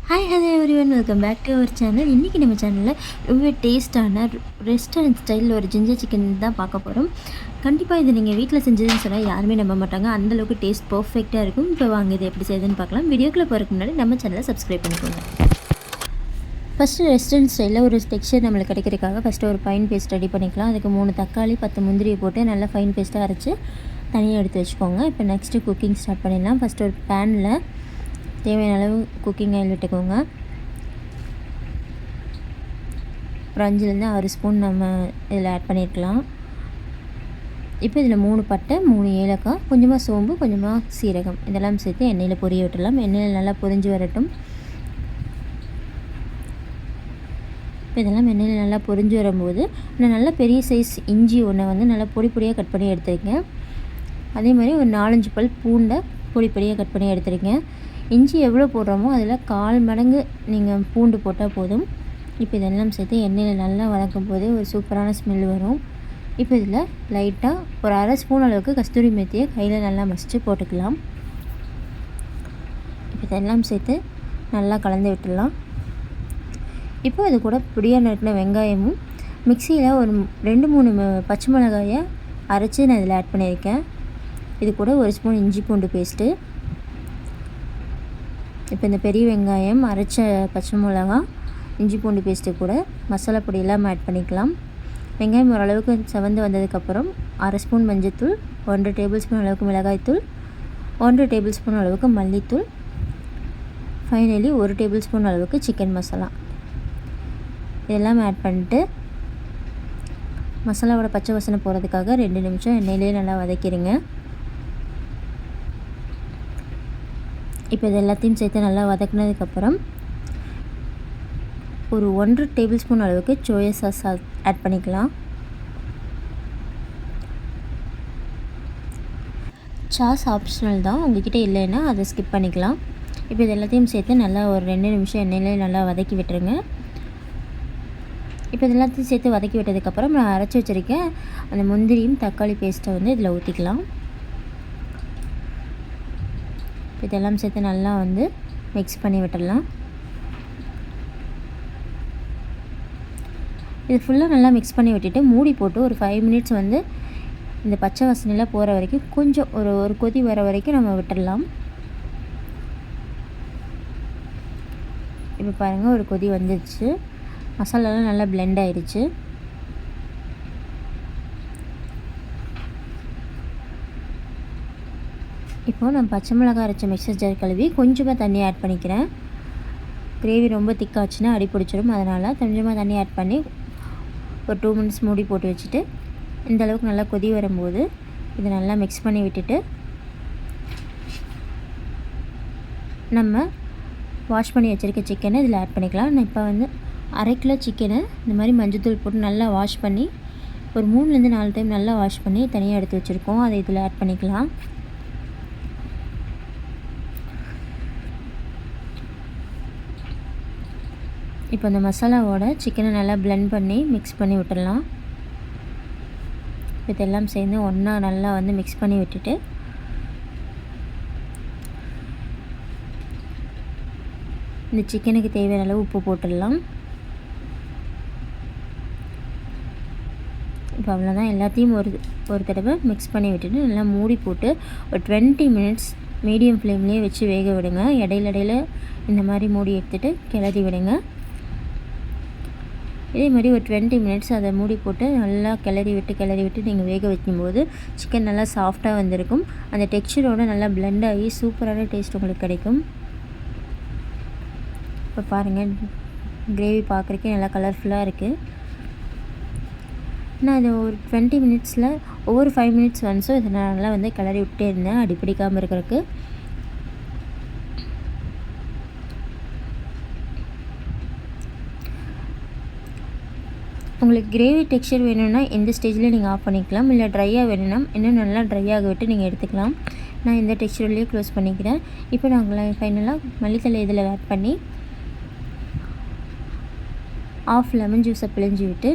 Hi hello everyone, welcome back to our channel. இன்றைக்கி நம்ம சேனலில் ரொம்ப டேஸ்ட்டான ரெஸ்டாரண்ட் ஸ்டைலில் ஒரு ஜிஞ்சர் சிக்கன் தான் பார்க்க போகிறோம். கண்டிப்பாக இது நீங்கள் வீட்டில் செஞ்சதுன்னு சொன்னால் யாருமே நம்ப மாட்டாங்க. அந்தளவுக்கு டேஸ்ட் பர்ஃபெக்டாக இருக்கும். இப்போ வாங்க இது எப்படி செய்யுதுன்னு பார்க்கலாம். வீடியோக்குள்ளே போகிறதுக்கு முன்னாடி நம்ம சேனலை சப்ஸ்கிரைப் பண்ணிக்கோங்க. ஃபஸ்ட்டு ரெஸ்டாரண்ட் ஸ்டைலில் ஒரு டெக்ஸ்சர் நம்மளுக்கு கிடைக்கிறதுக்காக ஃபஸ்ட்டு ஒரு ஃபைன் பேஸ்ட் ரெடி பண்ணிக்கலாம். அதுக்கு 3 தக்காளி 10 முந்திரியை போட்டு நல்லா ஃபைன் பேஸ்ட்டாக அரைச்சி தனியாக எடுத்து வச்சுக்கோங்க. இப்போ நெக்ஸ்ட்டு குக்கிங் ஸ்டார்ட் பண்ணிடலாம். ஃபஸ்ட்டு ஒரு பேனில் தேவையான அளவு குக்கிங் ஆயில் விட்டுக்கோங்க. ஒரு 5லேருந்து 6 ஸ்பூன் நம்ம இதில் ஆட் பண்ணியிருக்கலாம். இப்போ இதில் 3 பட்டை 3 ஏலக்காய், கொஞ்சமாக சோம்பு, கொஞ்சமாக சீரகம் இதெல்லாம் சேர்த்து எண்ணெயில் பொரிய விட்டுடலாம். எண்ணெயில் நல்லா பொரிஞ்சு வரட்டும். இப்போ இதெல்லாம் எண்ணெயில் நல்லா பொரிஞ்சு வரும்போது நான் நல்ல பெரிய சைஸ் இஞ்சி ஒன்றை வந்து நல்லா பொடி பொடியாக கட் பண்ணி எடுத்துருக்கேன். அதே மாதிரி ஒரு 4-5 பல் பூண்டை பொடி பொடியாக கட் பண்ணி எடுத்துருக்கேன். இஞ்சி எவ்வளோ போடுறோமோ அதில் 1/4 மடங்கு நீங்கள் பூண்டு போட்டால் போதும். இப்போ இதெல்லாம் சேர்த்து எண்ணெயில் நல்லா வதக்கும் போது ஒரு சூப்பரான ஸ்மெல் வரும். இப்போ இதில் லைட்டாக ஒரு 1/2 ஸ்பூன் அளவுக்கு கஸ்தூரி மேத்தியை கையில் நல்லா மசித்து போட்டுக்கலாம். இப்போ இதெல்லாம் சேர்த்து நல்லா கலந்து விட்டுடலாம். இப்போ இது கூட பொடியாக நறுக்கின வெங்காயமும் மிக்சியில் ஒரு 2-3 பச்சை மிளகாயை அரைச்சி நான் இதில் ஆட் பண்ணியிருக்கேன். இது கூட 1 ஸ்பூன் இஞ்சி பூண்டு பேஸ்ட்டு. இப்போ இந்த பெரிய வெங்காயம், அரைச்ச பச்சை மிளகா, இஞ்சி பூண்டு பேஸ்ட்டு கூட மசாலா பொடியெல்லாம் ஆட் பண்ணிக்கலாம். வெங்காயம் ஓரளவுக்கு செவந்து வந்ததுக்கப்புறம் 1/2 ஸ்பூன் மஞ்சள்தூள், 1 டேபிள் ஸ்பூன் அளவுக்கு மிளகாய்த்தூள், 1 டேபிள் ஸ்பூன் அளவுக்கு மல்லித்தூள், ஃபைனலி 1 டேபிள் ஸ்பூன் அளவுக்கு சிக்கன் மசாலா இதெல்லாம் ஆட் பண்ணிட்டு மசாலாவோட பச்சை வாசனை போகிறதுக்காக 2 நிமிஷம் எண்ணெயிலே நல்லா வதக்கிடுங்க. இப்போ இது எல்லாத்தையும் சேர்த்து நல்லா வதக்கினதுக்கப்புறம் ஒரு 1 டேபிள் ஸ்பூன் அளவுக்கு சோயா சாஸ் ஆட் பண்ணிக்கலாம். சாஸ் ஆப்ஷனல் தான், உங்கள்கிட்ட இல்லைன்னா அதை ஸ்கிப் பண்ணிக்கலாம். இப்போ இது எல்லாத்தையும் சேர்த்து நல்லா ஒரு 2 நிமிஷம் எண்ணெயிலே நல்லா வதக்கி விட்டுருங்க. இப்போ இது எல்லாத்தையும் சேர்த்து வதக்கி விட்டதுக்கப்புறம் நான் அரைச்சி வச்சுருக்கேன் அந்த முந்திரியும் தக்காளி பேஸ்ட்டை வந்து இதில் ஊற்றிக்கலாம். இதெல்லாம் சேர்த்து நல்லா வந்து மிக்ஸ் பண்ணி விட்டுடலாம். இது ஃபுல்லாக நல்லா மிக்ஸ் பண்ணி விட்டுட்டு மூடி போட்டு ஒரு 5 மினிட்ஸ் வந்து இந்த பச்சை வாசனைலாம் போகிற வரைக்கும் கொஞ்சம் ஒரு கொதி வர வரைக்கும் நம்ம விட்டுடலாம். இப்போ பாருங்கள், ஒரு கொதி வந்துடுச்சு. மசாலாலாம் நல்லா பிளெண்ட் ஆயிடுச்சு. இப்போது நான் பச்சை மிளகாய் அரைச்ச மிக்சர் ஜார் கழுவி கொஞ்சமாக தண்ணி ஆட் பண்ணிக்கிறேன். கிரேவி ரொம்ப திக்காச்சுன்னா அடி பிடிச்சிடும். அதனால் கொஞ்சமாக தண்ணி ஆட் பண்ணி ஒரு 2 மினிட்ஸ் மூடி போட்டு வச்சுட்டு இந்தளவுக்கு நல்லா கொதி வரும்போது இதை நல்லா மிக்ஸ் பண்ணி விட்டுட்டு நம்ம வாஷ் பண்ணி வச்சுருக்க சிக்கனை இதில் ஆட் பண்ணிக்கலாம். நான் இப்போ வந்து 1/2 கிலோ சிக்கனை இந்த மாதிரி மஞ்சள்தூள் போட்டு நல்லா வாஷ் பண்ணி ஒரு 3லேருந்து 4 டைம் நல்லா வாஷ் பண்ணி தனியாக எடுத்து வச்சுருக்கோம். அதை இதில் ஆட் பண்ணிக்கலாம். இப்போ இந்த மசாலாவோட சிக்கனை நல்லா பிளெண்ட் பண்ணி மிக்ஸ் பண்ணி விட்டுடலாம். இதெல்லாம் சேர்ந்து ஒன்றா நல்லா வந்து மிக்ஸ் பண்ணி விட்டுட்டு இந்த சிக்கனுக்கு தேவையான அளவு உப்பு போட்டுடலாம். இப்போ அவ்வளோதான், எல்லாத்தையும் ஒரு தடவை மிக்ஸ் பண்ணி விட்டுட்டு நல்லா மூடி போட்டு ஒரு 20 மினிட்ஸ் மீடியம் ஃப்ளேம்லேயே வச்சு வேக விடுங்க. இடையில இந்த மாதிரி மூடி எடுத்துகிட்டு கிளறி விடுங்க. இதே மாதிரி ஒரு 20 மினிட்ஸ் அதை மூடி போட்டு நல்லா கிளறி விட்டு நீங்கள் வேக வைக்கும்போது சிக்கன் நல்லா சாஃப்டாக வந்திருக்கும். அந்த டெக்ஸ்சரோடு நல்லா பிளெண்ட் ஆகி சூப்பரான டேஸ்ட் உங்களுக்கு கிடைக்கும். இப்போ பாருங்கள், கிரேவி பார்க்குறக்கே நல்லா கலர்ஃபுல்லாக இருக்குது. நான் இது ஒரு 20 மினிட்ஸில் ஒவ்வொரு 5 மினிட்ஸ் ஒன்ஸும் இதை நான் நல்லா வந்து கிளறி விட்டே இருந்தேன் அடிப்பிடிக்காமல் இருக்கிறதுக்கு. உங்களுக்கு கிரேவி டெக்ஸ்சர் வேணும்னா இந்த ஸ்டேஜில் நீங்கள் ஆஃப் பண்ணிக்கலாம். இல்லை ட்ரையாக வேணும்னா இன்னும் நல்லா ட்ரையாக விட்டு நீங்கள் எடுத்துக்கலாம். நான் இந்த டெக்ஸ்சர்லேயே க்ளோஸ் பண்ணிக்கிறேன். இப்போ நாங்கள் ஃபைனலாக மல்லித்தலை இதில் ஆட் பண்ணி ஆஃப் லெமன் ஜூஸை பிழிஞ்சு விட்டு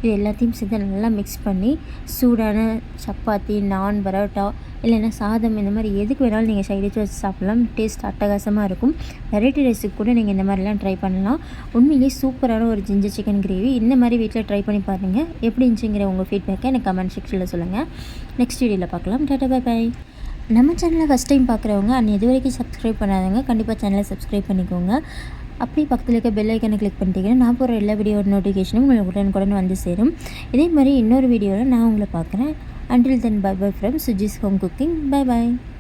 இது எல்லாத்தையும் சேர்த்து நல்லா மிக்ஸ் பண்ணி சூடான சப்பாத்தி, நான், பரோட்டா இல்லைன்னா சாதம் இந்த மாதிரி எதுக்கு வேணாலும் நீங்கள் சைட் டிஷ் வச்சு சாப்பிட்லாம். டேஸ்ட் அட்டகாசமாக இருக்கும். வெரைட்டி ரைஸுக்கு கூட நீங்கள் இந்த மாதிரிலாம் ட்ரை பண்ணலாம். உண்மையிலேயே சூப்பரான ஒரு ஜிஞ்சர் சிக்கன் கிரேவி. இந்த மாதிரி வீட்டில் ட்ரை பண்ணி பாருங்கள். எப்படி இருந்துச்சுங்கிற உங்கள் ஃபீட்பேக்கை எனக்கு கமெண்ட் செக்ஷனில் சொல்லுங்கள். நெக்ஸ்ட் வீடியோவில் பார்க்கலாம். Tata bye bye. நம்ம சேனலை ஃபஸ்ட் டைம் பார்க்குறவங்க இது வரைக்கும் சப்ஸ்கிரைப் பண்ணாதவங்க கண்டிப்பாக சேனலை சப்ஸ்கிரைப் பண்ணிக்கோங்க. அப்படி பக்கத்தில் இருக்க பெல் ஐக்கனை கிளிக் பண்ணிட்டீங்கன்னா நான் போகிற எல்லா வீடியோட நோட்டிஃபிகேஷனும் உங்களுக்கு உடனுக்குடன் வந்து சேரும். இதே மாதிரி இன்னொரு வீடியோவில் நான் உங்களை பார்க்குறேன். Until then, bye bye from Suji's Home Cooking. Bye bye.